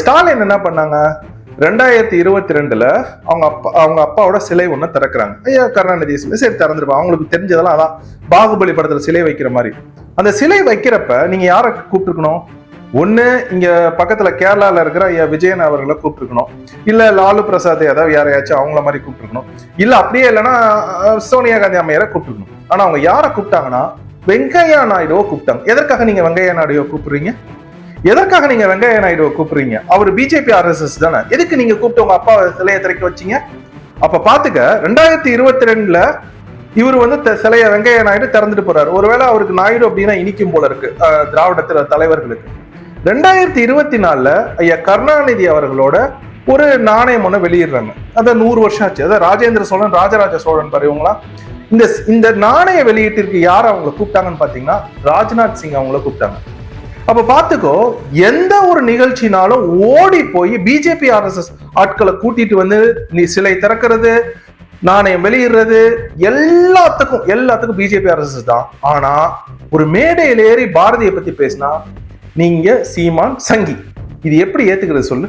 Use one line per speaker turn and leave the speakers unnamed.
ஸ்டாலின் என்ன பண்ணாங்க, 2022 அவங்க அப்பாவோட சிலை ஒண்ணு திறக்கிறாங்க. ஐயா கருணாநிதி சிலை, சரி திறந்துருப்பா, அவங்களுக்கு தெரிஞ்சதெல்லாம் அதான் பாகுபலி படத்துல சிலை வைக்கிற மாதிரி. அந்த சிலை வைக்கிறப்ப நீங்க யாரை கூப்பிட்டுருக்கணும்? ஒண்ணு இங்க பக்கத்துல கேரளால இருக்கிற ஐயா விஜயன் அவர்களை கூப்பிட்டுருக்கணும், இல்ல லாலு பிரசாத் ஏதாவது யாரையாச்சும் அவங்கள மாதிரி கூப்பிட்டுருக்கணும், இல்ல அப்படியே இல்லைன்னா சோனியா காந்தி அம்மையாரை கூப்பிட்டுருக்கணும். ஆனா அவங்க யாரை கூப்பிட்டாங்கன்னா வெங்கையா நாயுடுவை கூப்பிட்டாங்க. எதற்காக நீங்க வெங்கையா நாயுடுவை கூப்பிடுறீங்க? எதற்காக நீங்க வெங்கையா நாயுடுவை கூப்பிடுறீங்க? அவர் பிஜேபி RSS தானே, எதுக்கு நீங்க கூப்பிட்டு உங்க அப்பா சிலையை திறக்க வச்சீங்க? அப்ப பாத்துக்க, 2022 இவர் சிலைய வெங்கையா நாயுடு திறந்துட்டு போறாரு. ஒருவேளை அவருக்கு நாயுடு அப்படின்னா இனிக்கும் போல இருக்கு திராவிட தலைவர்களுக்கு. 2024 ஐயா கருணாநிதி அவர்களோட ஒரு நாணயம் ஒண்ணு வெளியிடுறாங்க. அதான் 100 வருஷம் ஆச்சு. அதான் ராஜேந்திர சோழன் ராஜராஜ சோழன் பாருங்களா. இந்த நாணய வெளியீட்டிற்கு யார் அவங்களை கூப்பிட்டாங்கன்னு பாத்தீங்கன்னா ராஜ்நாத் சிங் அவங்கள கூப்பிட்டாங்க. அப்ப பாத்துக்கோ, எந்த ஒரு நிகழ்ச்சினாலும் ஓடி போய் பிஜேபி RSS ஆட்களை கூட்டிட்டு நீ சிலை திறக்கிறது, நாணயம் வெளியிடுறது, எல்லாத்துக்கும் பிஜேபி RSS தான். ஆனா ஒரு மேடையில ஏறி பாரதியை பத்தி பேசினா நீங்க சீமான் சங்கி. இது எப்படி ஏத்துக்கிறது சொல்லு?